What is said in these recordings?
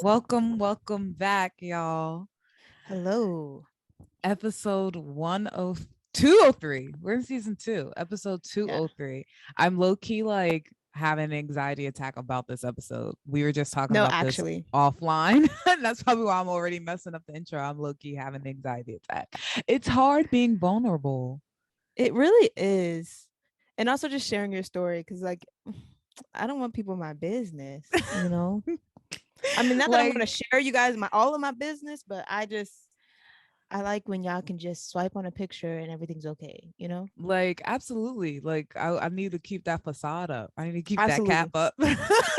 Welcome back, y'all. Hello. Episode 203. We're in season 2, episode 203. I'm low-key like having an anxiety attack about this episode. We were just talking No, about actually. this offline. That's probably why I'm already messing up the intro. I'm low-key having an anxiety attack. It's hard being vulnerable. It really is. And also just sharing your story, because like I don't want people in my business, you know? I mean, not that I'm gonna share you guys all of my business, but I like when y'all can just swipe on a picture and everything's okay, you know? Like, absolutely. Like, I need to keep that facade up. I need to keep Absolutely. that cap up.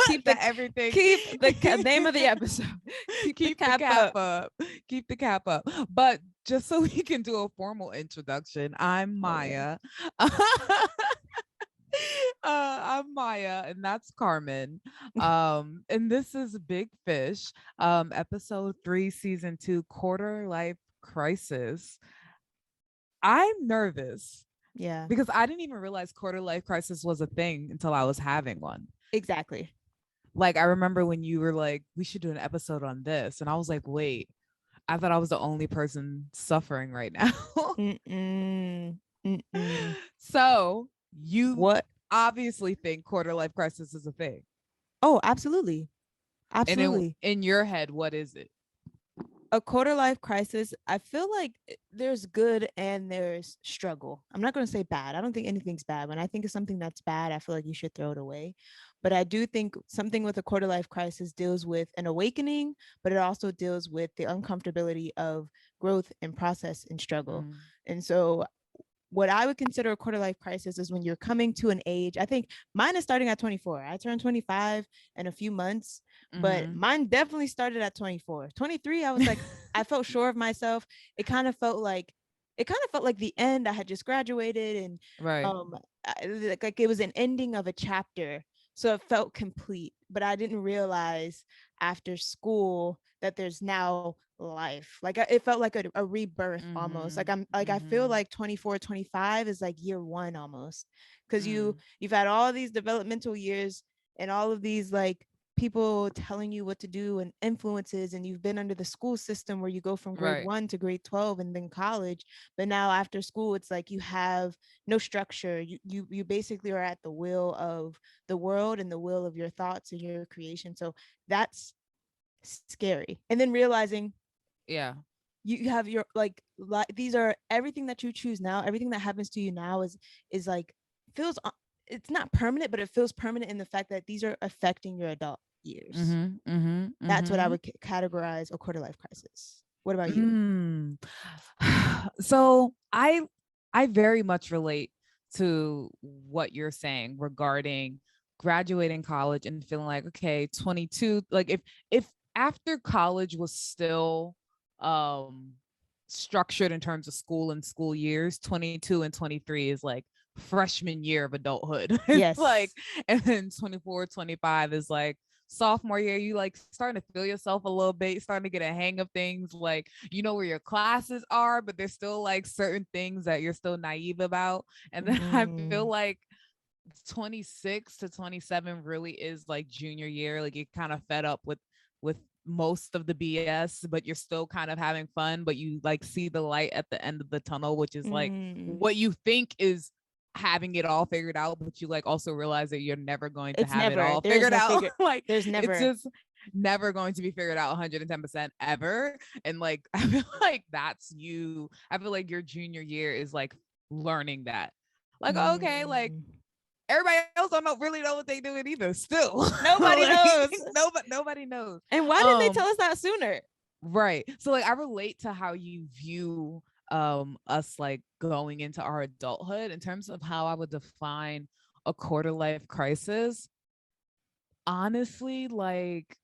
Keep that everything. Keep the name of the episode. Keep the cap up. Keep the cap up. But just so we can do a formal introduction, I'm Maya. I'm Maya, and that's Carmen. And this is Big Fish, episode 3, season 2, quarter life crisis. I'm nervous. Yeah. Because I didn't even realize quarter life crisis was a thing until I was having one. Exactly. Like, I remember when you were like, we should do an episode on this. And I was like, wait, I thought I was the only person suffering right now. So you obviously think quarter life crisis is a thing. Oh, absolutely. Absolutely. And in your head, what is it? A quarter life crisis, I feel like there's good and there's struggle. I'm not going to say bad. I don't think anything's bad. When I think of something that's bad, I feel like you should throw it away. But I do think something with a quarter life crisis deals with an awakening, but it also deals with the uncomfortability of growth and process and struggle. And so what I would consider a quarter life crisis is when you're coming to an age. I think mine is starting at 24. I turned 25 in a few months, but mine definitely started at 24. 23, I was like, I felt sure of myself. It kind of felt like the end. I had just graduated, and like it was an ending of a chapter. So it felt complete, but I didn't realize after school that there's now life. Like it felt like a rebirth almost. Like I feel like 24, 25 is like year one almost, because you've had all these developmental years and all of these like people telling you what to do and influences, and you've been under the school system where you go from grade 1 to grade 12 and then college. But now after school, it's like you have no structure. You basically are at the will of the world and the will of your thoughts and your creation. So that's scary. And then realizing you have your like these are everything that you choose now, everything that happens to you now is like feels, it's not permanent, but it feels permanent in the fact that these are affecting your adult years. That's what I would categorize a quarter life crisis. What about you? So I very much relate to what you're saying regarding graduating college and feeling like, okay, 22, like if after college was still structured in terms of school and school years, 22 and 23 is like freshman year of adulthood. Yes. Like, and then 24, 25 is like sophomore year. You like starting to feel yourself a little bit, starting to get a hang of things, like you know where your classes are, but there's still like certain things that you're still naive about. And then I feel like 26 to 27 really is like junior year. Like you're kind of fed up with most of the BS, but you're still kind of having fun, but you like see the light at the end of the tunnel, which is like what you think is having it all figured out, but you like also realize that you're never going to have it all figured out. Like there's never, it's just never going to be figured out 110% ever. And like I feel like that's you. I feel like your junior year is like learning that. Like, okay, like everybody else don't really know what they doing either. Still, nobody knows. Nobody knows. And why didn't they tell us that sooner? Right. So like I relate to how you view us like going into our adulthood in terms of how I would define a quarter life crisis. Honestly, like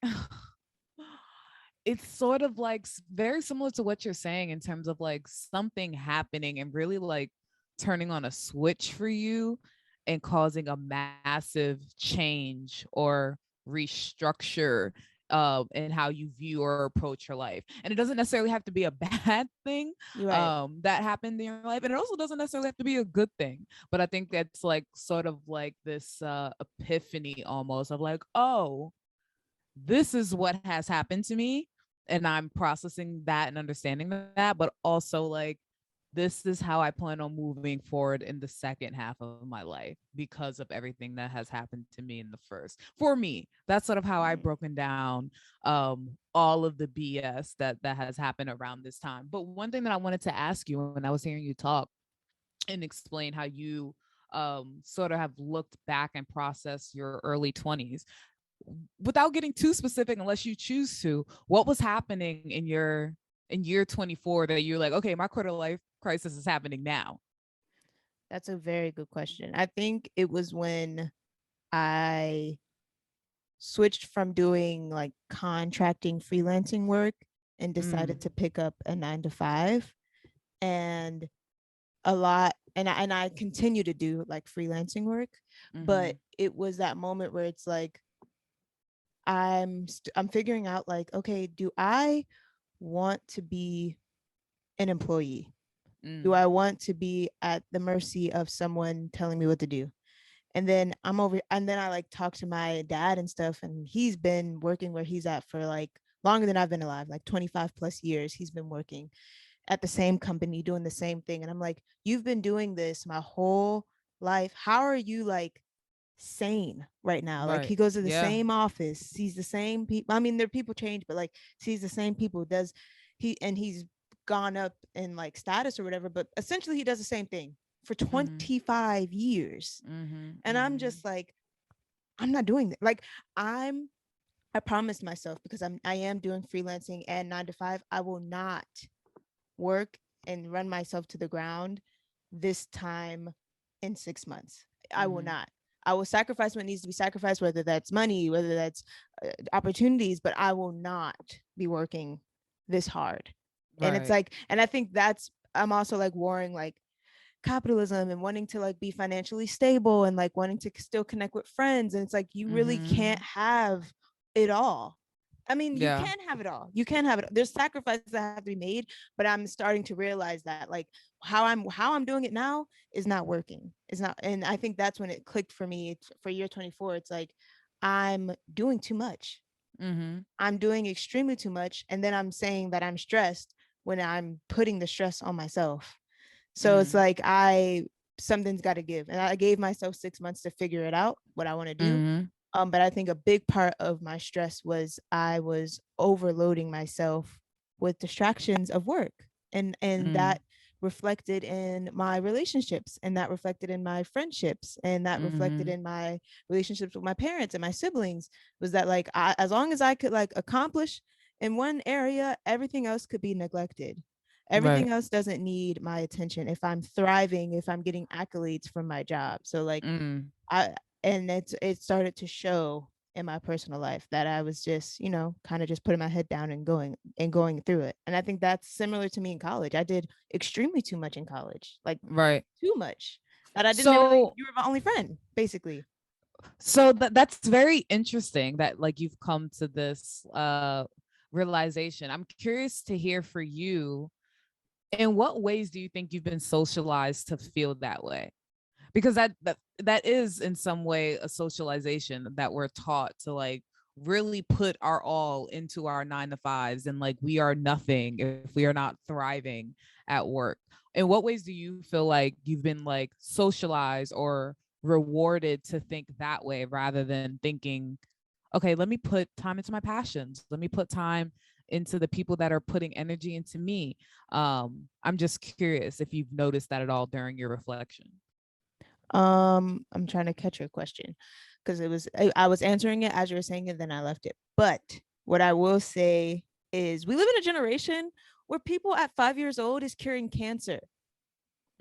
it's sort of like very similar to what you're saying in terms of like something happening and really like turning on a switch for you and causing a massive change or restructure and how you view or approach your life. And it doesn't necessarily have to be a bad thing You're right. that happened in your life, and it also doesn't necessarily have to be a good thing. But I think that's like sort of like this epiphany almost of like, oh, this is what has happened to me, and I'm processing that and understanding that, but also like this is how I plan on moving forward in the second half of my life because of everything that has happened to me in the first. For me, that's sort of how I've Mm. broken down all of the BS that has happened around this time. But one thing that I wanted to ask you when I was hearing you talk and explain how you sort of have looked back and processed your early 20s, without getting too specific unless you choose to, what was happening in year 24 that you're like, okay, my quarter life crisis is happening now? That's a very good question. I think it was when I switched from doing like contracting freelancing work and decided Mm, to pick up a 9 to 5, and a lot, and I continue to do like freelancing work, but mm-hmm, it was that moment where it's like I'm figuring out like, okay, do I want to be an employee? Do mm, I want to be at the mercy of someone telling me what to do? And then I like talk to my dad and stuff, and he's been working where he's at for like longer than I've been alive, like 25 plus years. He's been working at the same company doing the same thing. And I'm like, you've been doing this my whole life. How are you like sane right now? Like, he right. goes to the Yeah. same office, sees the same people. I mean, their people change, but like sees the same people. Does he and he's gone up in like status or whatever, but essentially he does the same thing for Mm-hmm, 25 years. mm-hmm, And I'm mm-hmm, just like, I'm not doing that. Like, I'm I promised myself, because I am doing freelancing and 9 to 5. I will not work and run myself to the ground this time in 6 months. I will mm-hmm. not. I will sacrifice what needs to be sacrificed, whether that's money, whether that's opportunities, but I will not be working this hard. And it's Right. like, and I think that's, I'm also like warring like capitalism and wanting to like be financially stable and like wanting to still connect with friends. And it's like, you really can't Mm-hmm. have it all. I mean, you Yeah. can have it all. You can have it. There's sacrifices that have to be made, but I'm starting to realize that like how I'm doing it now is not working. It's not, and I think that's when it clicked for me. It's, for year 24, it's like I'm doing too much. Mm-hmm. I'm doing extremely too much, and then I'm saying that I'm stressed when I'm putting the stress on myself. So it's Mm-hmm. like I something's got to give, and I gave myself 6 months to figure it out what I want to do. Mm-hmm. But I think a big part of my stress was I was overloading myself with distractions of work, and Mm-hmm. that reflected in my relationships, and that reflected in my friendships, and that reflected Mm-hmm. in my relationships with my parents and my siblings. Was that like, as long as I could like accomplish in one area, everything else could be neglected. Right. Everything else doesn't need my attention if I'm thriving, if I'm getting accolades from my job. So like, Mm-hmm. I and it started to show in my personal life that I was just, kind of just putting my head down and going through it. And I think that's similar to me in college. I did extremely too much in college, like Right. too much, that I didn't really. So You were my only friend, basically. that's very interesting that like you've come to this realization. I'm curious to hear for you, in what ways do you think you've been socialized to feel that way? Because that is in some way a socialization that we're taught to like really put our all into our 9 to 5s, and like we are nothing if we are not thriving at work. In what ways do you feel like you've been like socialized or rewarded to think that way rather than thinking, okay, let me put time into my passions, let me put time into the people that are putting energy into me? I'm just curious if you've noticed that at all during your reflection. I'm trying to catch your question, because I was answering it as you were saying it, then I left it. But what I will say is, we live in a generation where people at 5 years old is curing cancer.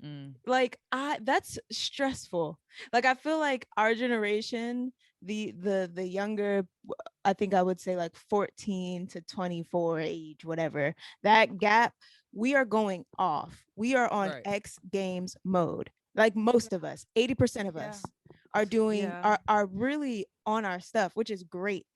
Mm, Like, that's stressful. Like, I feel like our generation, the younger, I think I would say like 14 to 24 age, whatever, that gap, we are going off. We are on right. X Games mode. Like, most of us, 80% of Yeah. us are doing Yeah. are really on our stuff, which is great.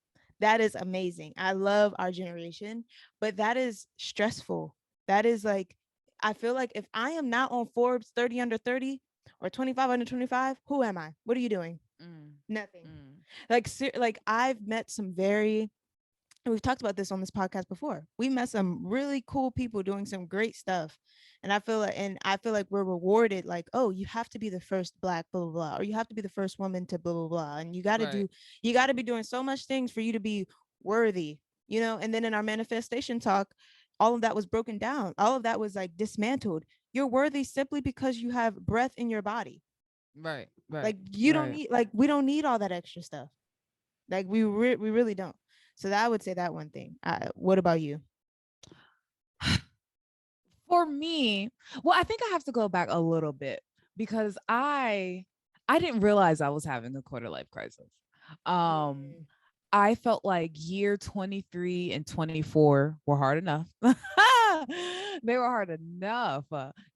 That is amazing. I love our generation, but that is stressful. That is like, I feel like if I am not on Forbes 30 under 30 or 25 under 25, who am I? What are you doing? Mm, Nothing. mm, Like I've met some very, and we've talked about this on this podcast before. We met some really cool people doing some great stuff. And I feel like we're rewarded, like, oh, you have to be the first black, blah, blah, blah, or you have to be the first woman to blah, blah, blah. And right. you gotta be doing so much things for you to be worthy, you know? And then in our manifestation talk, all of that was broken down. All of that was like dismantled. You're worthy simply because you have breath in your body. Right. Right. Like you don't Right. need, like, we don't need all that extra stuff. Like we really don't. So that I would say that one thing. What about you? For me, well, I think I have to go back a little bit because I didn't realize I was having a quarter life crisis. Um Mm, I felt like year 23 and 24 were hard enough. They were hard enough.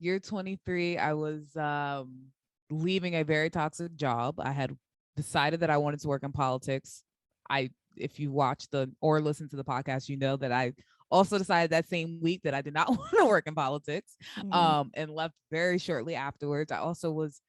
Year 23, I was leaving a very toxic job. I had decided that I wanted to work in politics. I If you watch the or listen to the podcast, you know that I also decided that same week that I did not want to work in politics, mm, and left very shortly afterwards. I also was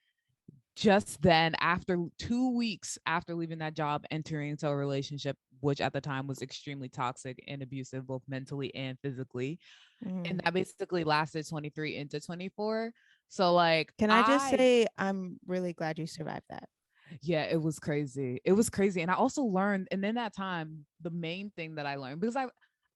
just then, after 2 weeks after leaving that job, entering into a relationship, which at the time was extremely toxic and abusive, both mentally and physically. And mm. that basically lasted 23 into 24. So, like, Can I just say I'm really glad you survived that. yeah, it was crazy. It was crazy. And I also learned, and in that time, the main thing that I learned, because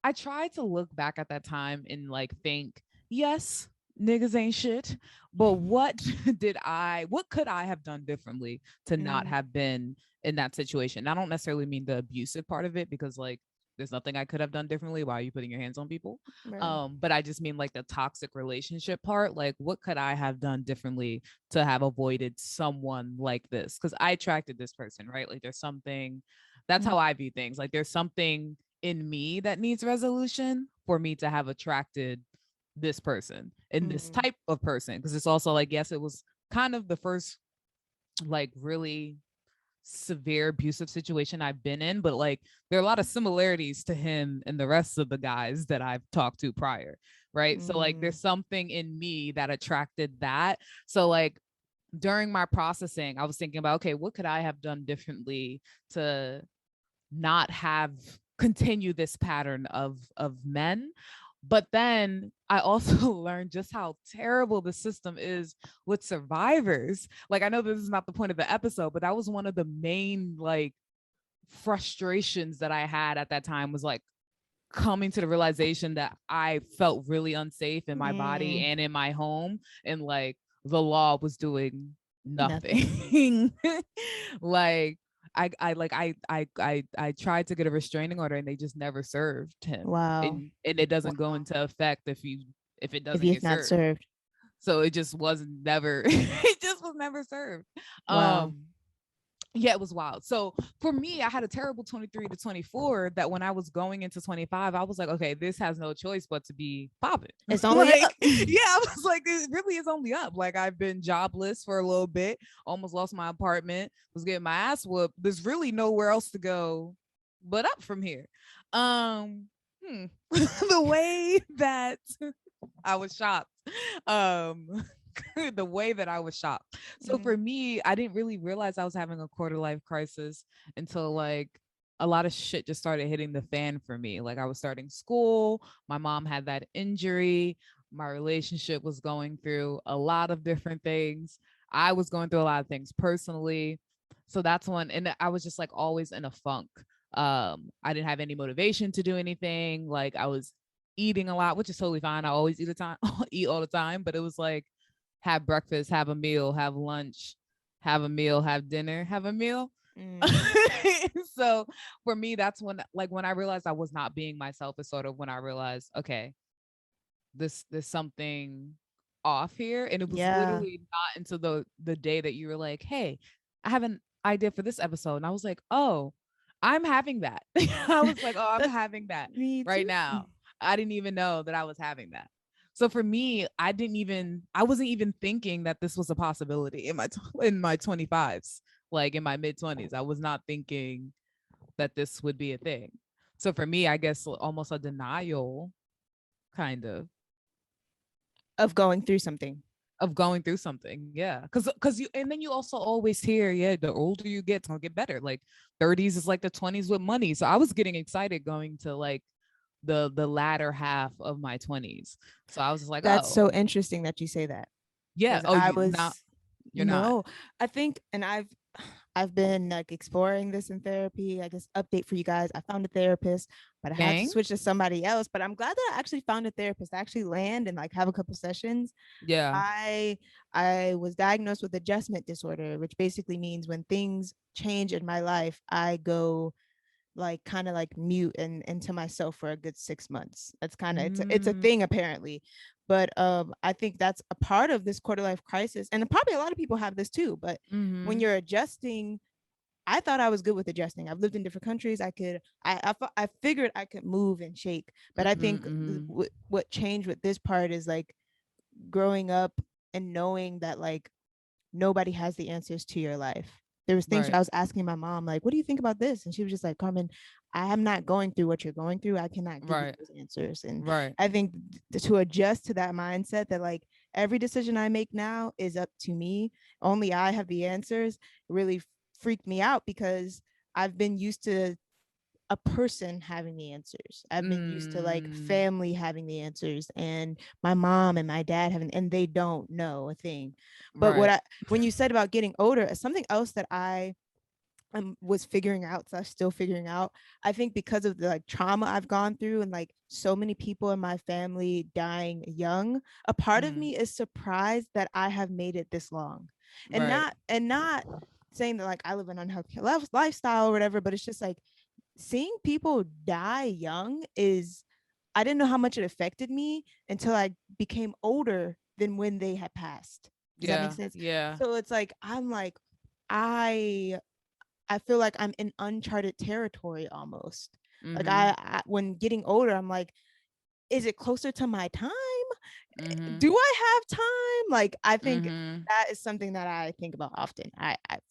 I tried to look back at that time and like think, yes, niggas ain't shit, but what could I have done differently to not Mm, have been in that situation? I don't necessarily mean the abusive part of it, because like there's nothing I could have done differently. Why are you putting your hands on people? right. But I just mean like the toxic relationship part. Like, what could I have done differently to have avoided someone like this? Because I attracted this person, right? Like, there's something, that's Mm, how I view things. Like, there's something in me that needs resolution for me to have attracted this person and this mm, type of person. Because it's also like, yes, it was kind of the first like really severe abusive situation I've been in, but like there are a lot of similarities to him and the rest of the guys that I've talked to prior, right? So like mm, there's something in me that attracted that. So like during my processing, I was thinking about, okay, what could I have done differently to not have continue this pattern of men? But then I also learned just how terrible the system is with survivors. Like, I know this is not the point of the episode, but that was one of the main like frustrations that I had at that time, was like coming to the realization that I felt really unsafe in my body mm. and in my home, and like the law was doing Nothing. nothing. Like I tried to get a restraining order and they just never served him. Wow. And it doesn't go Wow. into effect if it If doesn't you've get not served. served. So it just was never it just was never served. Wow. um yeah, it was wild. So for me, I had a terrible 23 to 24 that when I was going into 25, I was like, okay, this has no choice but to be popping. It's only Like, up. yeah, I was like, it really is only up. Like, I've been jobless for a little bit, almost lost my apartment, was getting my ass whooped. There's really nowhere else to go but up from here. The way that I was shocked. Um, the way that I was shocked. So Mm, for me, I didn't really realize I was having a quarter life crisis until like a lot of shit just started hitting the fan for me. Like, I was starting school, my mom had that injury, my relationship was going through a lot of different things. I was going through a lot of things personally. So that's one, and I was just like always in a funk. I didn't have any motivation to do anything. Like, I was eating a lot, which is totally fine. I always eat a time eat all the time, but it was like have breakfast, have a meal, have lunch, have a meal, have dinner, have a meal. mm. So for me, that's when I realized I was not being myself, is sort of when I realized, okay, there's something off here. And it was Yeah. literally not until the day that you were like, hey, I have an idea for this episode. And I was like, oh, I'm having that. I was like, oh, I'm That's having that me right too. now. I didn't even know that I was having that. So for me, I wasn't even thinking that this was a possibility in my 25s, like in my mid 20s. I was not thinking that this would be a thing. So for me, I guess almost a denial kind Of going through something. of going through something. Yeah. Cause you and then you also always hear, yeah, the older you get, it's gonna get better. Like 30s is like the 20s with money. So I was getting excited going to like the latter half of my 20s. So I was just like, That's oh, so interesting that you say that, yeah. because Oh, I you not was you're not. no, I think, and I've been like exploring this in therapy. I guess update for you guys. I found a therapist, but I had to Gang? switch to somebody else. But I'm glad that I actually found a therapist. I actually land and like have a couple sessions. Yeah. I I was diagnosed with adjustment disorder, which basically means when things change in my life, I go like kind of like mute and into myself for a good 6 months. That's kind of it's a Mm, thing apparently. But I think that's a part of this quarter life crisis. And probably a lot of people have this too. But when mm-hmm. you're adjusting, I thought I was good with adjusting. I've lived in different countries. I figured I could move and shake. But I Mm-hmm, think mm-hmm. what changed with this part is like growing up and knowing that like nobody has the answers to your life. There was things Right. I was asking my mom, like, what do you think about this? And she was just like, Carmen, I am not going through what you're going through. I cannot give you Right. those answers. And Right. I think to adjust to that mindset that like every decision I make now is up to me, only I have the answers, really freaked me out because I've been used to a person having the answers. I've been used to like Mm, family having the answers and my mom and my dad having, and they don't know a thing. But right. when you said about getting older, something else that I was figuring out, so I'm still figuring out. I think because of the like trauma I've gone through and like so many people in my family dying young, a part of Mm, me is surprised that I have made it this long, and right. not saying that like I live an unhealthy lifestyle or whatever, but it's just like seeing people die young is, I didn't know how much it affected me until I became older than when they had passed. Does that make Yeah. sense? Yeah. So it's like I'm like I I feel like I'm in uncharted territory almost. Like Mm-hmm. when getting older, I'm like, is it closer to my time? Mm-hmm. Do I have time? Like I think Mm-hmm. that is something that I think about often.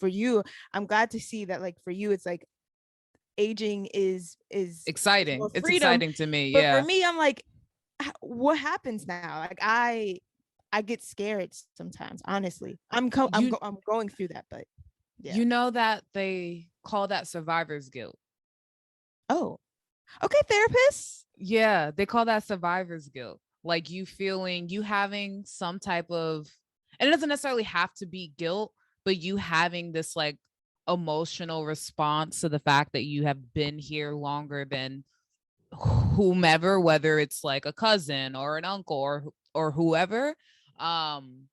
For you, I'm glad to see that like for you, it's like aging is more Exciting. It's freedom. exciting to me. But for Yeah. me, I'm like, what happens now? Like I get scared sometimes. Honestly, You I'm going through that, but yeah. you know that they call that survivor's guilt. Oh, okay, therapist. Yeah, they call that survivor's guilt. Like you feeling you having some type of, and it doesn't necessarily have to be guilt, but you having this like emotional response to the fact that you have been here longer than whomever, whether it's like a cousin or an uncle or whoever. Um,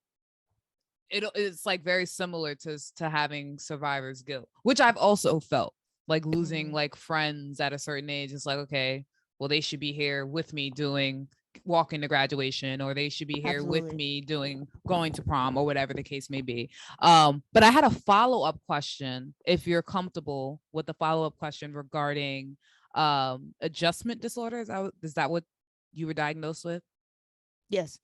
it's like very similar to having survivor's guilt, which I've also felt, like losing Mhm. like friends at a certain age. It's like, okay, well, they should be here with me doing walking to graduation, or they should be here with Absolutely. me doing going to prom, or whatever the case may be. But I had a follow-up question, if you're comfortable with the follow-up question regarding adjustment disorders. Is that what you were diagnosed with? Yes.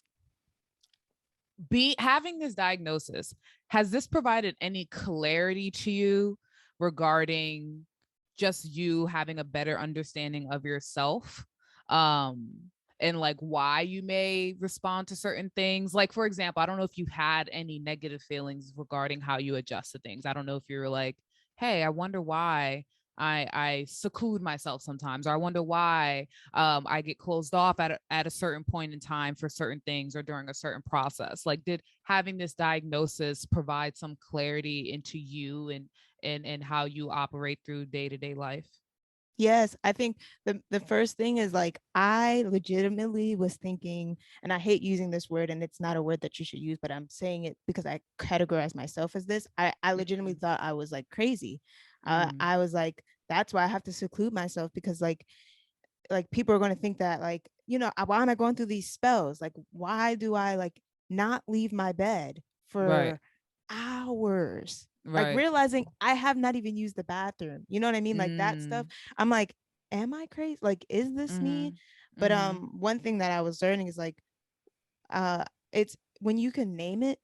Be having this diagnosis, has this provided any clarity to you regarding just you having a better understanding of yourself, um and like why you may respond to certain things? Like, for example, I don't know if you had any negative feelings regarding how you adjust to things. I don't know if you're like, hey, I wonder why I seclude myself sometimes, or I wonder why I get closed off at a certain point in time for certain things or during a certain process. Like, did having this diagnosis provide some clarity into you and how you operate through day-to-day life? Yes, I think the first thing is like I legitimately was thinking, and I hate using this word, and it's not a word that you should use, but I'm saying it because I categorize myself as this. I legitimately Mm, thought I was like crazy. mm, I was like, that's why I have to seclude myself because like people are going to think that like why am I going through these spells? Like why do I like not leave my bed right, for hours, like right. realizing I have not even used the bathroom, you know what I mean, like that stuff. Mm, I'm like, am I crazy? Like is this me? mm-hmm, But mm-hmm, one thing that I was learning is like it's when you can name it,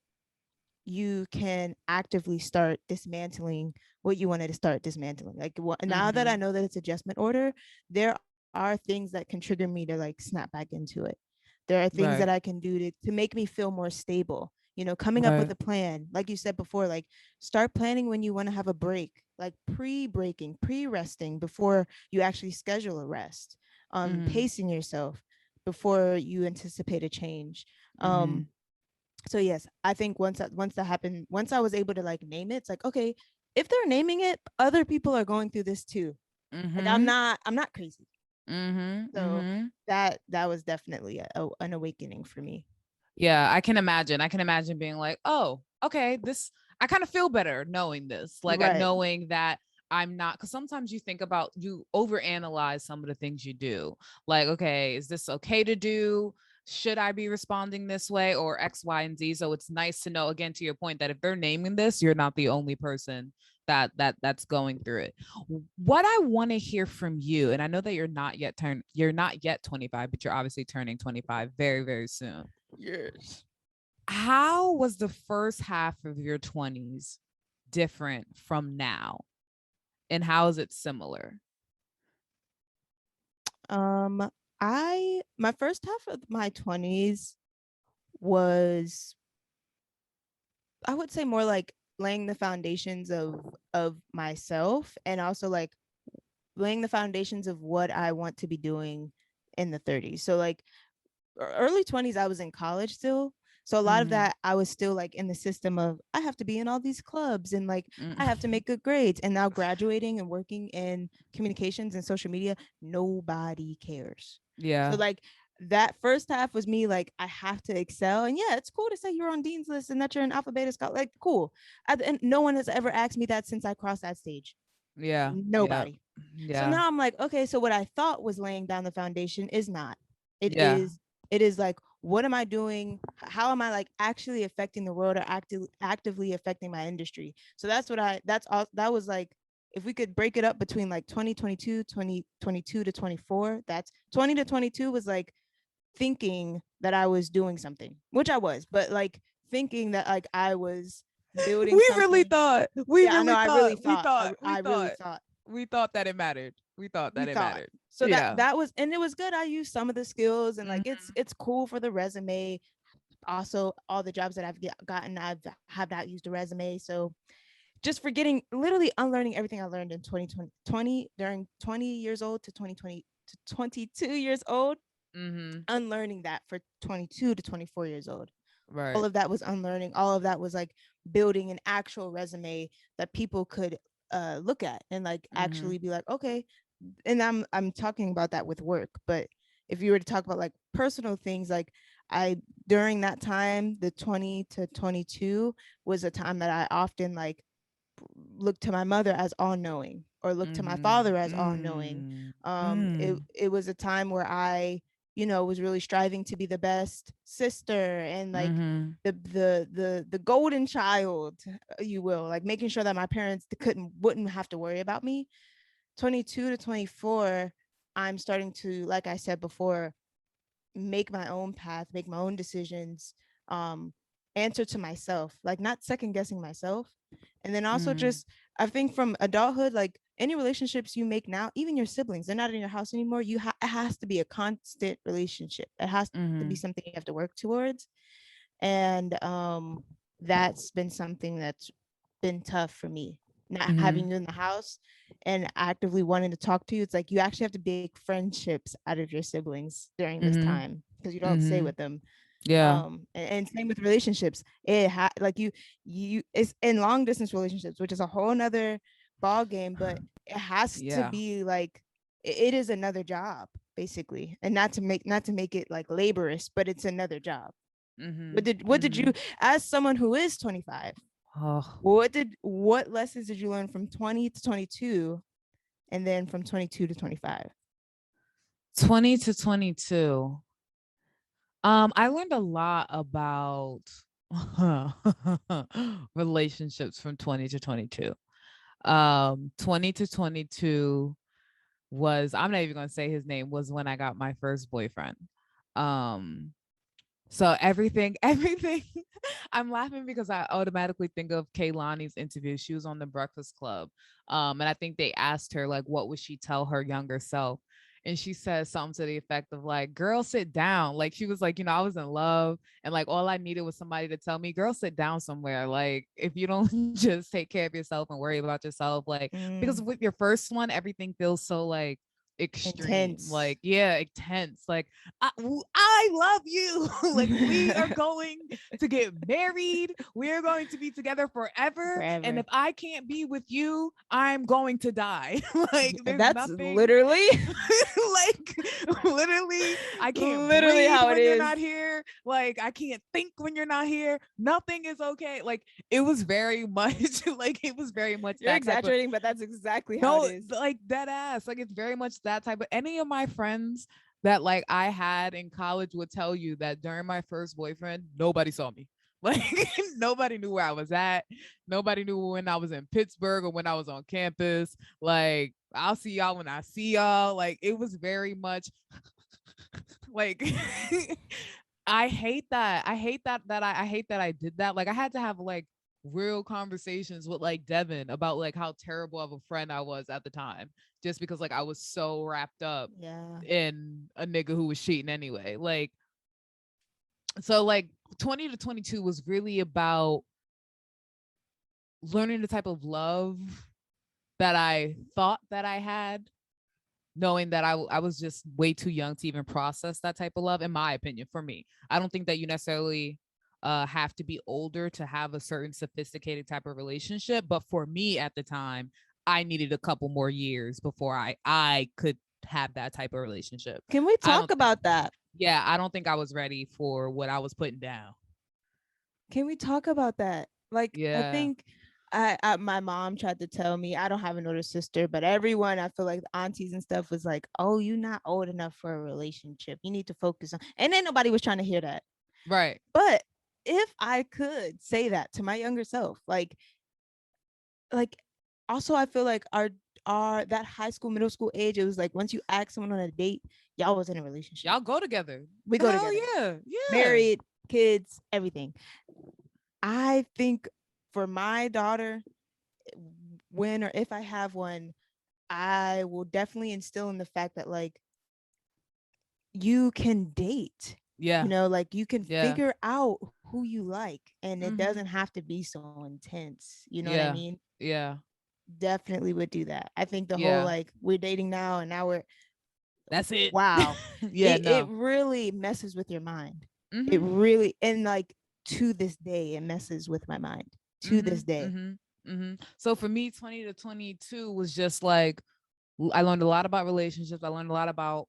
you can actively start dismantling what you wanted to start dismantling. Like now that I Mhm. know that it's adjustment order, there are things that can trigger me to like snap back into it. There are things that Right. I can do to make me feel more stable. Coming up with Right. a plan, like you said before, like start planning when you want to have a break, like pre-breaking, pre-resting before you actually schedule a rest. Mhm. Pacing yourself before you anticipate a change. Mhm. So yes, I think once that happened, once I was able to like name it, it's like, okay, if they're naming it, other people are going through this too. Like i'm Mhm. not i'm not crazy. Mhm. So Mhm. that was definitely an awakening for me. Yeah, I can imagine. I can imagine being like, "Oh, okay, this I kind of feel better knowing this." Like Right. knowing that I'm not, cuz sometimes you think about, you overanalyze some of the things you do. Like, okay, is this okay to do? Should I be responding this way or X, Y, and Z? So it's nice to know, again, to your point, that if they're naming this, you're not the only person that's going through it. What I want to hear from you, and I know that you're not yet 25, but you're obviously turning 25 very, very soon. Yes. How was the first half of your 20s different from now? And how is it similar? Um, I my first half of my 20s was, I would say, more like laying the foundations of myself, and also like laying the foundations of what I want to be doing in the 30s. So like early 20s, I was in college still. So a lot of Mm-hmm. that, I was still like in the system of I have to be in all these clubs and like I have to Mm. make good grades. And now graduating and working in communications and social media, nobody cares. So Yeah. like that first half was me like I have to excel. And yeah, it's cool to say you're on Dean's List and that you're an Alpha Beta Scout. Like cool. And no one has ever asked me that since I crossed that stage. Yeah. Yeah. Nobody. So Yeah. now I'm like, okay, so what I thought was laying down the foundation is not. It Yeah. is it is like, what am I doing? How am I like actually affecting the world or actively affecting my industry? So that's what I that's all that was like. If we could break it up between like 2022, 2022 to 24, that's 20 to 22 was like thinking that I was doing something, which I was, but like thinking that like I was building We really something. thought. We Yeah, I know. really I really thought. We thought. thought. We I really thought. thought. We thought that it mattered. We thought We that it thought. mattered. So that Yeah. that was, and it was good. I used some of the skills, and like it's Mm-hmm. it's cool for the resume. Also, all the jobs that gotten, I've have not used a resume. So just forgetting, literally unlearning everything I learned in 2020 during 20 years old to 2020 to 22 years old, Mm-hmm. unlearning that for 22 to 24 years old. All Right. of that was unlearning. All of that was like building an actual resume that people could look at and like Mm-hmm. actually be like, okay. And I'm talking about that with work, but if you were to talk about like personal things, like I during that time, the 20 to 22 was a time that I often like look to my mother as all knowing or look to my Mm-hmm. father as all knowing. Mm. It Mm. it was a time where I, was really striving to be the best sister and like Mm-hmm. the golden child, you will, like making sure that my parents wouldn't have to worry about me. 22 to 24, I'm starting to, like I said before, make my own path, make my own decisions, um, answer to myself, like not second guessing myself. And then also Mm. just, I think from adulthood, like any relationships you make now, even your siblings, they're not in your house anymore. It has to be a constant relationship. It has to be Mm-hmm. something you have to work towards. And that's been something that's been tough for me. Not Mm-hmm. having you in the house and actively wanting to talk to you. It's like you actually have to make friendships out of your siblings during this Mm-hmm. time because you don't stay Mm-hmm. with them. Yeah. And same with relationships. Like you it's in long distance relationships, which is a whole nother ball game, but it has to Yeah. be like it is another job basically, and not to make it like laborious, but it's another job. Mm-hmm. What did you, Mm-hmm. as someone who is 25, Oh, what lessons did you learn from 20 to 22 and then from 22 to 25? 20 to 22. I learned a lot about relationships from 20 to 22. 20 to 22 was, I'm not even gonna say his name, was when I got my first boyfriend. Um, So everything. I'm laughing because I automatically think of Kaylani's interview. She was on the Breakfast Club. And I think they asked her, like, what would she tell her younger self? And she said something to the effect of like, girl, sit down. Like she was like, I was in love and like all I needed was somebody to tell me, girl, sit down somewhere. Like if you don't just take care of yourself and worry about yourself, like because Mm, with your first one, everything feels so like extreme, intense. like yeah, intense. Like I love you. Like we are going to get married. We're going to be together forever. And Forever. if I can't be with you, I'm going to die. Like there's That's nothing literally like literally, I can't literally breathe how it when you're is. not here. Like I can't think when you're not here. Nothing is okay. Like it was very much like it was very much You're that type of exaggerating, but that's exactly how it no, is. like dead ass. Like it's very much that type of any of my friends that like I had in college would tell you that during my first boyfriend, nobody saw me. Like nobody knew where I was at. Nobody knew when I was in Pittsburgh or when I was on campus. Like I'll see y'all when I see y'all. Like it was very much like I hate that. I hate I hate that I did that. Like I had to have like real conversations with like Devin about like how terrible of a friend I was at the time. Just because like I was so wrapped up Yeah. in a nigga who was cheating anyway. Like so like 20 to 22 was really about learning the type of love that I thought that I had, knowing that I was just way too young to even process that type of love, in my opinion, for me. I don't think that you necessarily have to be older to have a certain sophisticated type of relationship. But for me at the time, I needed a couple more years before I could have that type of relationship. Can we I talk don't think, about that? yeah, I don't think I was ready for what I was putting down. Can we talk about that? Like, I Yeah. think my mom tried to tell me I don't have an older sister, but everyone I feel like the aunties and stuff was like, "Oh, you're not old enough for a relationship. You need to focus on." And then nobody was trying to hear that. Right. But if I could say that to my younger self, like also I feel like our that high school, middle school age, it was like once you ask someone on a date, y'all was in a relationship. Y'all go together. We go Hell together, yeah. Yeah. married, kids, everything. I think for my daughter, when or if I have one, I will definitely instill in the fact that like you can date, Yeah. like you can Yeah. figure out who you like and it Mm-hmm. doesn't have to be so intense. You know what I Yeah. mean? Yeah. Definitely would do that. I think the whole Yeah. like we're dating now and now we're That's it. wow. Yeah, It no. really messes with your mind. It Mhm. really and like to this day it messes with my mind. To this Mhm. day. Mhm. Mhm. So for me 20 to 22 was just like I learned a lot about relationships. I learned a lot about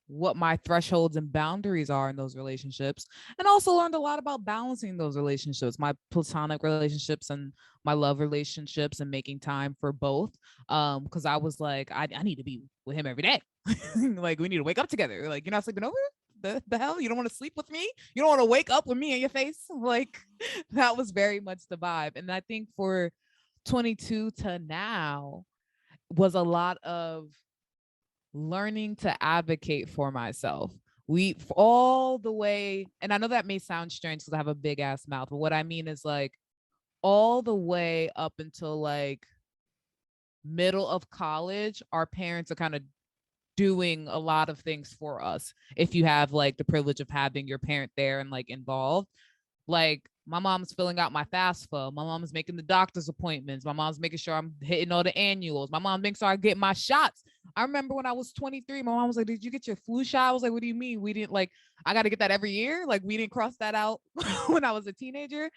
what my thresholds and boundaries are in those relationships, and also learned a lot about balancing those relationships, my platonic relationships and my love relationships, and making time for both. Because I was like, I need to be with him every day. Like we need to wake up together. Like you're not sleeping over. The hell, you don't want to sleep with me, you don't want to wake up with me in your face. Like that was very much the vibe. And I think for 22 to now was a lot of learning to advocate for myself. We all the way, and I know that may sound strange because I have a big ass mouth, but what I mean is like all the way up until like middle of college, our parents are kind of doing a lot of things for us. If you have like the privilege of having your parent there and like involved, like my mom's filling out my FAFSA. My mom's making the doctor's appointments. My mom's making sure I'm hitting all the annuals. My mom makes sure I get my shots. I remember when I was 23, my mom was like, "Did you get your flu shot?" I was like, "What do you mean? We didn't like, I got to get that every year. Like, we didn't cross that out when I was a teenager."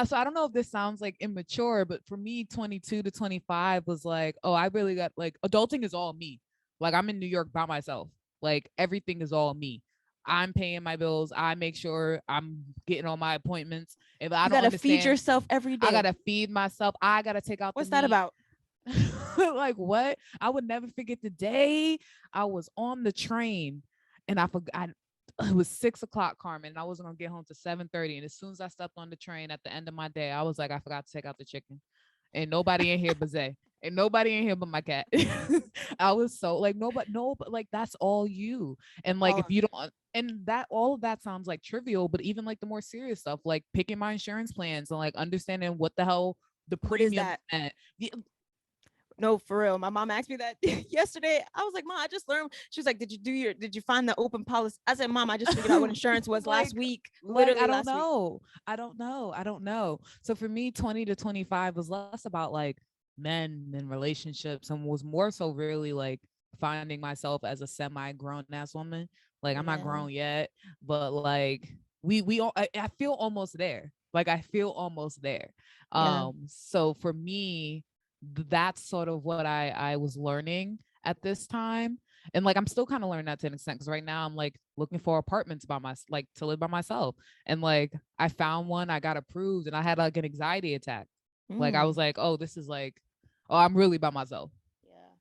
So I don't know if this sounds like immature, but for me, 22 to 25 was like, oh, I really got like adulting is all me. Like I'm in New York by myself. Like everything is all me. I'm paying my bills. I make sure I'm getting all my appointments. If I You don't gotta feed understand, yourself every I day. gotta feed myself. I gotta take out the What's that meat. about? Like what? I would never forget the day I was on the train and I forgot. It was 6 o'clock, Carmen, and I wasn't gonna get home to 7:30. And as soon as I stepped on the train at the end of my day, I was like, I forgot to take out the chicken. And nobody in here but Zay. And nobody in here but my cat. I was so like, nobody, no, but like, that's all you. And like, All if of you it. don't, and that, all of that sounds like trivial, but even like the more serious stuff, like picking my insurance plans and like understanding what the hell the What is premiums that? meant. No, for real. My mom asked me that yesterday. I was like, Mom, I just learned. She was like, did you find the open policy? I said, Mom, I just figured out what insurance was last like week. I Literally don't last week. know. I don't know. So for me, 20 to 25 was less about like men and relationships and was more so really like finding myself as a semi-grown ass woman. Like I'm not Yeah. grown yet, but like we all I feel almost there. Like I feel almost there. Yeah. So for me, that's sort of what I was learning at this time. And like I'm still kind of learning that to an extent, because right now I'm like looking for apartments by my, like to live by myself. And like I found one, I got approved, and I had like an anxiety attack. Like I was Mm. like, oh, this is like, oh, I'm really by myself. Yeah.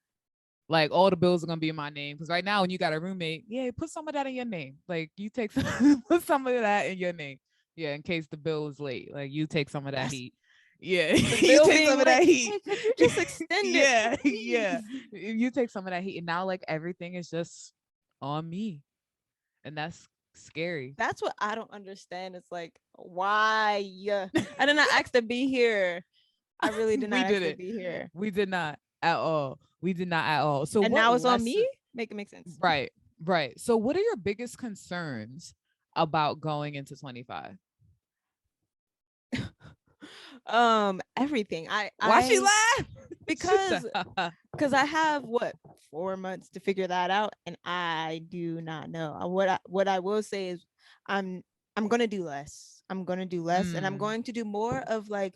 Like all the bills are gonna be in my name. Because right now when you got a roommate, yeah, put some of that in your name. Like you take some, put some of that in your name. Yeah, in case the bill is late. Like you take some of that That's heat. Yeah, the you bill take being some of that late. heat. Hey, could you just extend it, Yeah, yeah. please? You take some of that heat, and now like everything is just on me, and that's scary. That's what I don't understand. It's like, why? I did not ask to be here. I really did We not ask did to it. be here. We did not at all. We did not at all. So And what now it's on me? lesson? Make it make sense. Right, right. So what are your biggest concerns about going into 25? Everything. I Why she I laugh? She because said, because I have what 4 months to figure that out, and I do not know. What I will say is, I'm I'm gonna do less. I'm gonna do less, and I'm mm, going to do more of like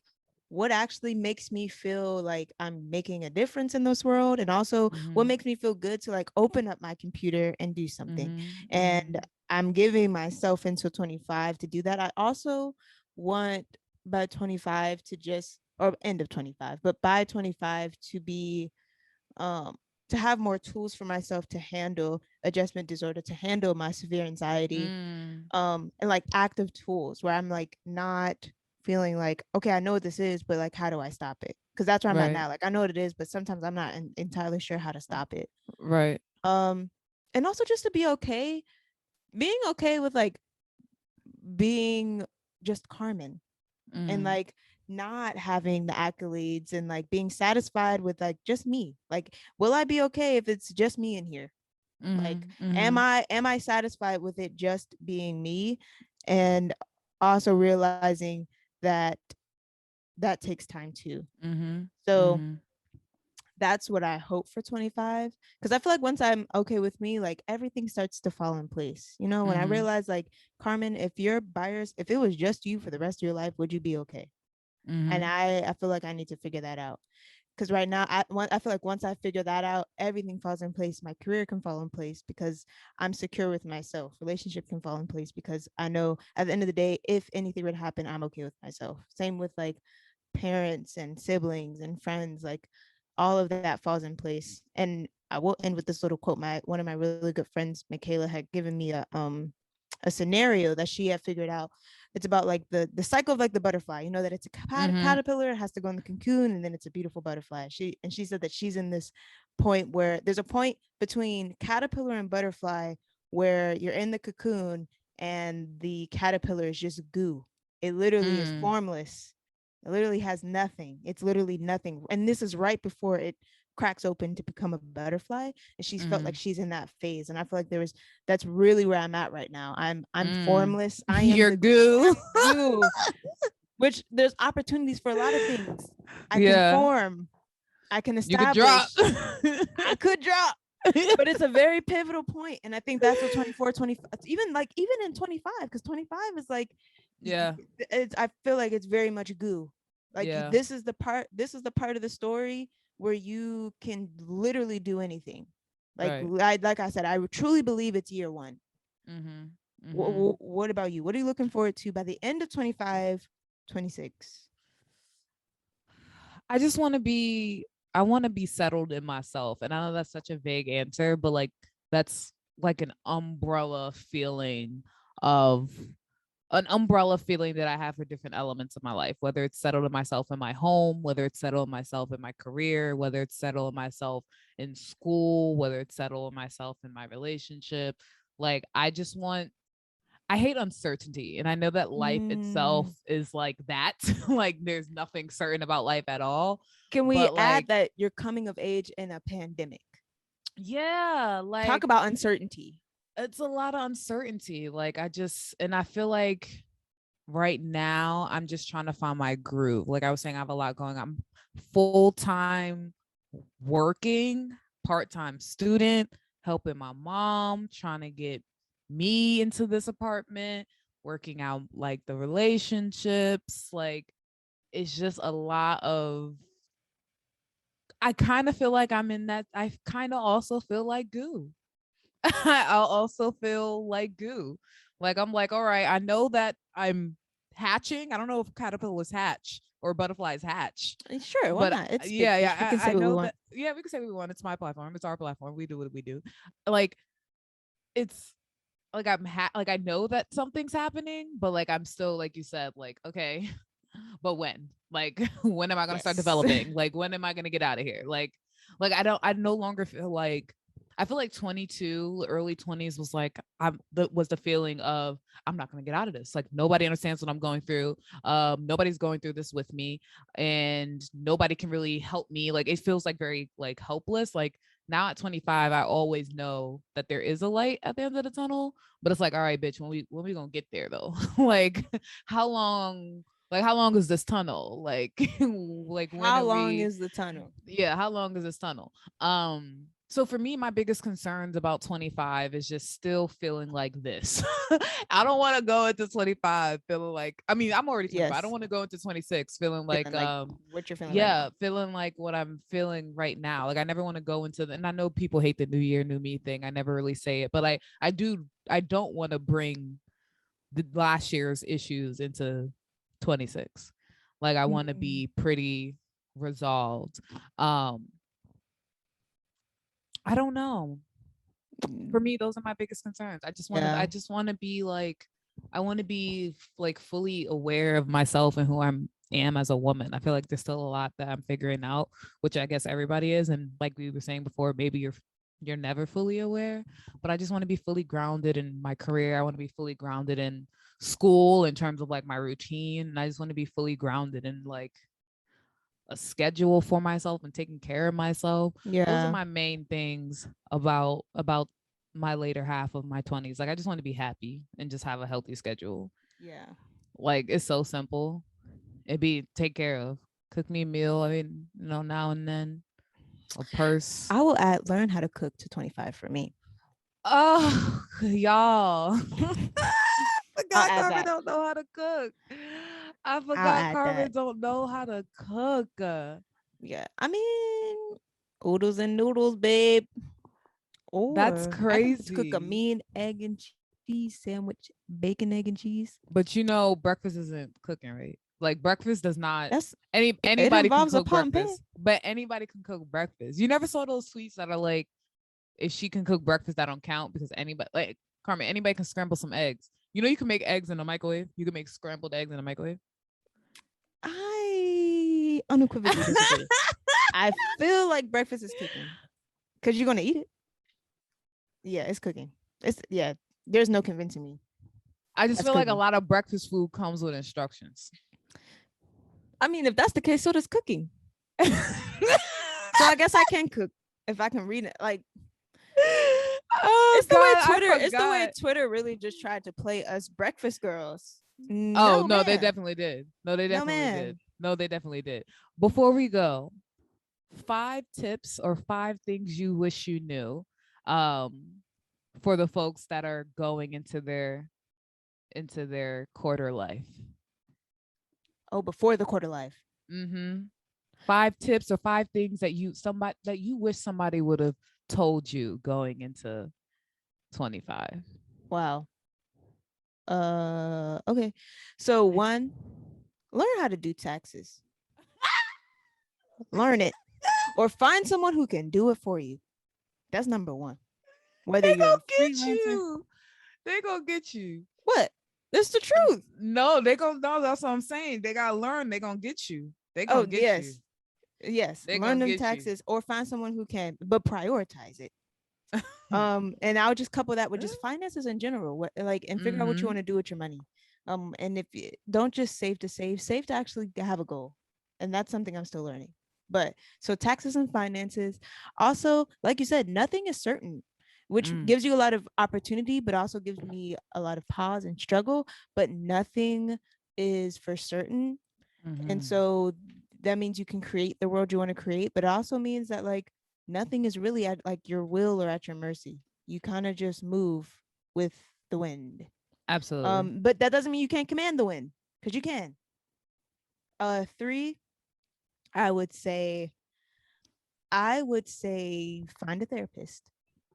what actually makes me feel like I'm making a difference in this world, and also what mm-hmm, makes me feel good to like open up my computer and do something. mm-hmm, And mm-hmm, I'm giving myself until 25 to do that. I also want by 25 to just, or end of 25, but by 25 to be um to have more tools for myself to handle adjustment disorder, to handle my severe anxiety, mm, and like active tools where I'm like not feeling like, okay, I know what this is, but like how do I stop it? Because that's where I'm at right, now. Like I know what it is, but sometimes I'm not entirely sure how to stop it. right, um and also just to be okay, being okay with like being just Carmen, and mm, like not having the accolades, and like being satisfied with like just me. Like, will I be okay if it's just me in here? Like, mm, am mm, I satisfied with it just being me? And also realizing that that takes time too. mm, So mm, that's what I hope for 25. Because I feel like once I'm okay with me, like everything starts to fall in place. You know, when I mm, realize like, Carmen, if you're buyers, if it was just you for the rest of your life, would you be okay? And mm, I feel like I need to figure that out. Because right now, I feel like once I figure that out, everything falls in place. My career can fall in place because I'm secure with myself. Relationship can fall in place because I know at the end of the day, if anything would happen, I'm okay with myself. Same with like parents and siblings and friends. Like all of that falls in place. And I will end with this little quote. My one of my really good friends, Michaela, had given me a scenario that she had figured out. It's about like the cycle of like the butterfly. You know that it's a mm, caterpillar, it has to go in the cocoon, and then it's a beautiful butterfly. She said that she's in this point where there's a point between caterpillar and butterfly where you're in the cocoon and the caterpillar is just goo. It literally is mm, formless. It literally has nothing. It's literally nothing. And this is right before it cracks open to become a butterfly. And she's felt like mm, she's in that phase. And I feel like that's really where I'm at right now. I'm mm. formless. Your I goo. am the goo, which there's opportunities for a lot of things. I can Yeah, form, I can you could drop. establish, I could drop. But it's a very pivotal point. And I think that's what 24, 25, even like even in 25, because 25 is like, Yeah, I feel like it's very much goo. Like yeah, this is the part of the story where you can literally do anything. Like right. like I said, I truly believe it's year one. Mm-hmm, mm-hmm. What about you? What are you looking forward to by the end of 25, 26? I just want to be, I want to be settled in myself. And I know that's such a vague answer, but like that's like an umbrella feeling of an umbrella feeling that I have for different elements of my life, whether it's settled in myself in my home, whether it's settled in myself in my career, whether it's settled in myself in school, whether it's settled in myself in my relationship. Like, I hate uncertainty. And I know that life itself is like that. Like, there's nothing certain about life at all. Can we But add like, that you're coming of age in a pandemic? yeah, Talk like about uncertainty. it's a lot of uncertainty. Like, and I feel like right now I'm just trying to find my groove. Like I was saying, I have a lot going on. I'm full-time working, part-time student, helping my mom, trying to get me into this apartment, working out like the relationships. Like, it's just a lot of, I kind of feel like I'm in that. I kind of also feel like goo. I'll also feel like goo. Like, I'm like, all right, I know that I'm hatching. I don't know if caterpillars hatch or butterflies hatch, Sure, why but not? It's yeah, fictitious. We can I say what we know want. that. Yeah, we can say what we want. It's my platform. It's our platform. We do what we do. Like, it's like like I know that something's happening, but like I'm still, like you said, like, okay, but when? Like, when am I gonna start Yes. developing? Like, when am I gonna get out of here? Like I no longer feel like, I feel like 22, early 20s was like, was the feeling of, I'm not gonna get out of this. Like, nobody understands what I'm going through. Nobody's going through this with me, and nobody can really help me. Like, it feels like very like helpless. Like, now at 25, I always know that there is a light at the end of the tunnel, but it's like, all right, bitch, when we gonna get there though? Like, how long? Like, how long is this tunnel? Like, like, when How are long we? is the tunnel? Yeah, how long is this tunnel? So for me, my biggest concerns about 25 is just still feeling like this. I don't want to go into 25 feeling like, I mean, I'm already 25. I don't Yes. want to go into 26 feeling like, Feeling like what you're feeling right yeah, now. feeling like what I'm feeling right now. Like, I never want to go into and I know people hate the new year, new me thing. I never really say it, but I don't want to bring the last year's issues into 26. Like, I want to be pretty resolved. I don't know. For me, those are my biggest concerns. Yeah. I just want to be like, I want to be like fully aware of myself and who am as a woman. I feel like there's still a lot that I'm figuring out, which I guess everybody is. And like we were saying before, maybe you're never fully aware, but I just want to be fully grounded in my career. I want to be fully grounded in school in terms of like my routine. And I just want to be fully grounded in like a schedule for myself and taking care of myself. Those are Yeah. my main things about my later half of my 20s. Like, I just want to be happy and just have a healthy schedule. Yeah. Like, it's so simple. It'd be take care of, cook me a meal. I mean, now and then, a purse. I will learn how to cook to 25 for me. Oh, y'all. I'll Forgot add Carmen that. don't know how to cook. I I'll forgot add Carmen that. don't know how to cook. Yeah. I mean, oodles and noodles, babe. That's Or I can cook a crazy. mean egg and cheese sandwich, bacon, egg, and cheese. But breakfast isn't cooking, right? Like, breakfast does not, That's it anybody can involves a cook pot and pan. breakfast, but anybody can cook breakfast. You never saw those tweets that are like, if she can cook breakfast, that don't count because anybody, like, Carmen, anybody can scramble some eggs. You can make eggs in a microwave. You can make scrambled eggs in a microwave. I unequivocally disagree. I feel like breakfast is cooking because you're gonna eat it. Yeah, it's cooking. It's yeah. There's no convincing me. I just That's feel like a cooking. lot of breakfast food comes with instructions. I mean, if that's the case, so does cooking. So I guess I can cook if I can read it. Like, Oh it's the way God, I Twitter. It's the way forgot. Twitter really just tried to play us breakfast girls. Oh No, no, they man. definitely did. No, they No, definitely did. man. No, they definitely did. Before we go, 5 tips or 5 things you wish you knew, um, for the folks that are going into their quarter life. Oh, before the quarter life. Mm-hmm. 5 tips or 5 things that you wish somebody would have told you going into 25. Wow. Okay. So one, learn how to do taxes. Learn it. Or find someone who can do it for you. That's number one. Whether They you're gonna a get freelancer. you. They gonna get you. What? It's the truth. No, they gonna no, that's what I'm saying. They gotta learn, they gonna get you. They Oh gonna get you. yes, yes. They Learn gonna them get you. taxes or find someone who can, but prioritize it. And I'll just couple that with just finances in general. What like and figure out what you want to do with your money. And if you don't just save to save to actually have a goal. And that's something I'm still learning. But so taxes and finances. Also, like you said, nothing is certain, which gives you a lot of opportunity, but also gives me a lot of pause and struggle. But nothing is for certain. And so that means you can create the world you want to create, but it also means that like nothing is really at like your will or at your mercy. You kind of just move with the wind. Absolutely. But that doesn't mean you can't command the wind, because you can. Three, I would say find a therapist.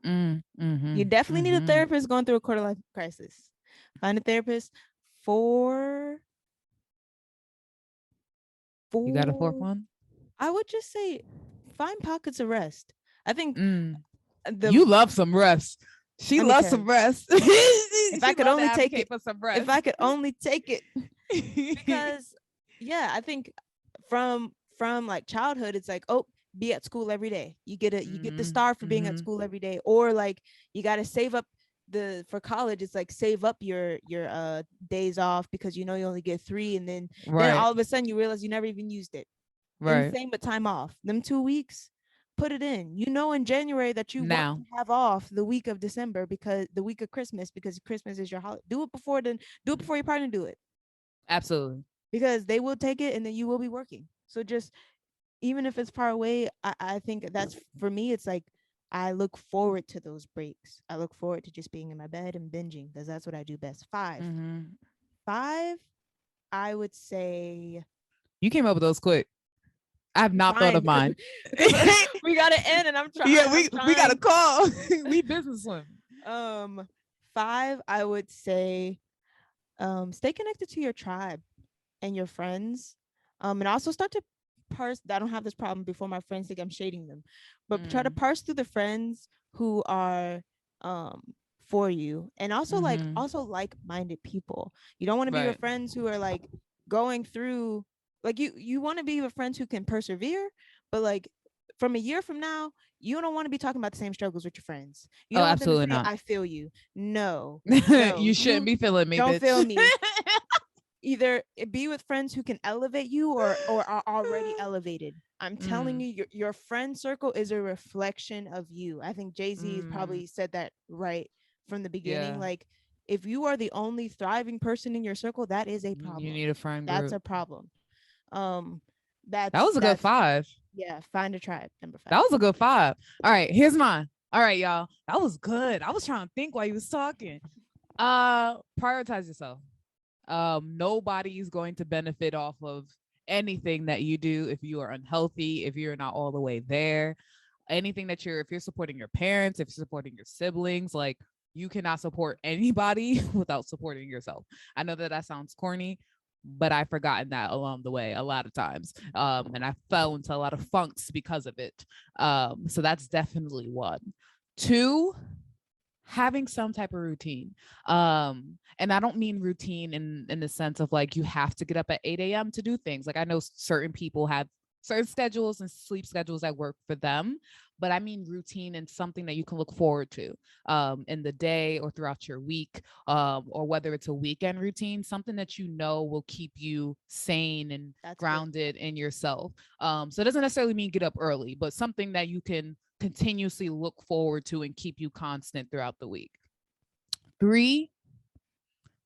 You definitely need a therapist going through a quarter life crisis. Find a therapist. For You got a fourth for one? I would just say find pockets of rest. I think You love some rest. She let me loves tell some you, rest. if I She could loves to only take advocate it, for some if rest. I could only take it, because yeah, I think from like childhood, it's like, oh, be at school every day. You get the star for being at school every day, or like you got to save up the for college. It's like save up your days off because you know you only get 3, and then Right. all of a sudden you realize you never even used it. And Right. same with time off. Them 2 weeks, put it in. You know, in January that you want Now. to have off the week of December, because the week of Christmas, because Christmas is your holiday. Do it before then. Do it before your partner do it, Absolutely. because they will take it and then you will be working. So just even if it's far away, I think that's for me. It's like I look forward to those breaks. I look forward to just being in my bed and binging, because that's what I do best. Five, I would say You came up with those quick. I have not thought fine, of mine. because we gotta end, and I'm trying. Yeah, I'm we got a trying. call. We business women. Five, I would say, stay connected to your tribe and your friends, and also start to parse. I don't have this problem before my friends think I'm shading them, but try to parse through the friends who are um for you, and also like-minded people. You don't want to be with Right. friends who are like going through, like you want to be with friends who can persevere, but like from a year from now, you don't want to be talking about the same struggles with your friends. You Oh, don't want them to absolutely say, not. I feel you. No, You shouldn't you be feeling me, don't bitch. feel me. Either be with friends who can elevate you, or are already elevated. I'm telling you, your friend circle is a reflection of you. I think Jay-Z probably said that right from the beginning. Yeah. Like, if you are the only thriving person in your circle, that is a You problem. need a friend That's group. a problem. Um, That was a good that's 5. yeah. Find a tribe. Number That 5. was a good 5. All right, here's mine. All right, y'all. That was good. I was trying to think while you was talking. Prioritize yourself. Nobody's going to benefit off of anything that you do if you are unhealthy, if you're not all the way there. Anything that if you're supporting your parents, if you're supporting your siblings, like you cannot support anybody without supporting yourself. I know that sounds corny, but I've forgotten that along the way a lot of times. And I fell into a lot of funks because of it. So that's definitely one. Two, having some type of routine. And I don't mean routine in the sense of like you have to get up at 8 a.m. to do things. Like I know certain people have certain schedules and sleep schedules that work for them, but I mean routine and something that you can look forward to in the day or throughout your week, or whether it's a weekend routine, something that you know will keep you sane and That's good. grounded in yourself. So it doesn't necessarily mean get up early, but something that you can continuously look forward to and keep you constant throughout the week. 3,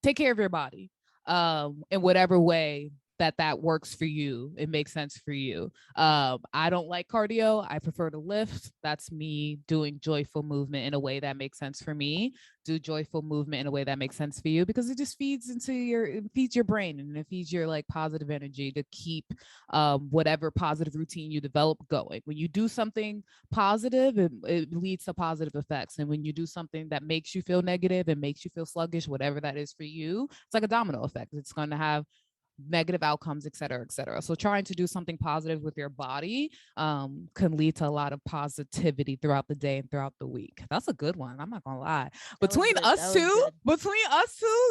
take care of your body in whatever way that works for you. It makes sense for you. I don't like cardio. I prefer to lift. That's me doing joyful movement in a way that makes sense for me. Do joyful movement in a way that makes sense for you, because it just it feeds your brain, and it feeds your like positive energy to keep whatever positive routine you develop going. When you do something positive, it leads to positive effects. And when you do something that makes you feel negative and makes you feel sluggish, whatever that is for you, it's like a domino effect. It's going to have negative outcomes, et cetera, et cetera. So trying to do something positive with your body can lead to a lot of positivity throughout the day and throughout the week. That's a good one. I'm not gonna lie. Between us two,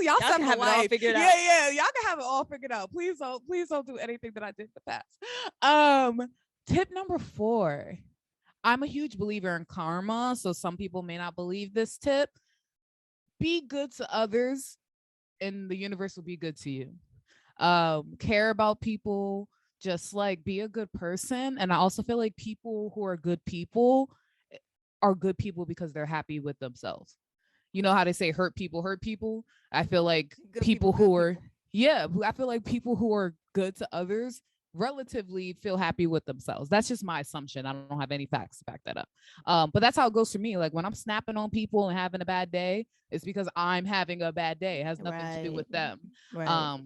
y'all can set have for it all life. figured out. Yeah, y'all can have it all figured out. Please don't do anything that I did in the past. Tip number 4. I'm a huge believer in karma, so some people may not believe this tip. Be good to others, and the universe will be good to you. Care about people, just like be a good person. And I also feel like people who are good people are good people because they're happy with themselves. You know how they say hurt people hurt people? I feel like people who are, yeah, I feel like people who are good to others relatively feel happy with themselves. That's just my assumption. I don't have any facts to back that up. But that's how it goes for me. Like when I'm snapping on people and having a bad day, it's because I'm having a bad day. It has nothing to do with them. Right.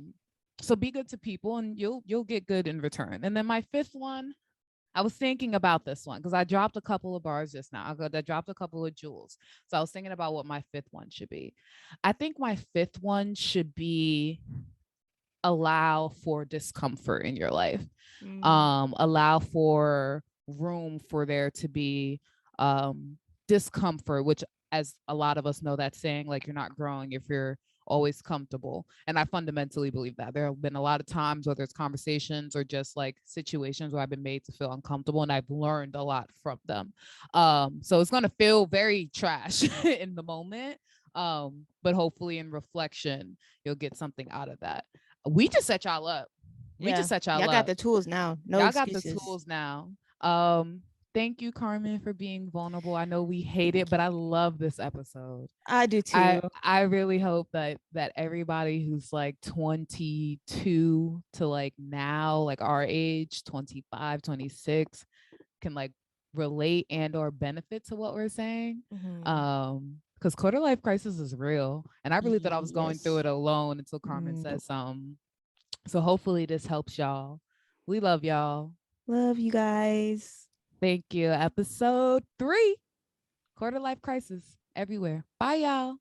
So be good to people and you'll get good in return. And then my 5th one, I was thinking about this one because I dropped a couple of bars just now. I dropped a couple of jewels. So I was thinking about what my 5th one should be. I think my 5th one should be allow for discomfort in your life. Allow for room for there to be discomfort, which, as a lot of us know, that saying, like, you're not growing if you're always comfortable. And I fundamentally believe that. There have been a lot of times, whether it's conversations or just like situations where I've been made to feel uncomfortable, and I've learned a lot from them. So it's going to feel very trash in the moment, but hopefully in reflection you'll get something out of that. We just set y'all up. Y'all got the tools now. No y'all excuses. got the tools now. Thank you, Carmen, for being vulnerable. I know we hate it, but I love this episode. I do too. I really hope that everybody who's like 22 to like now, like our age, 25, 26, can like relate and or benefit to what we're saying. Because quarter life crisis is real. And I really thought I was going through it alone until Carmen said something. So hopefully this helps y'all. We love y'all. Love you guys. Thank you. Episode 3, quarter life crisis everywhere. Bye, y'all.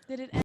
Did it end?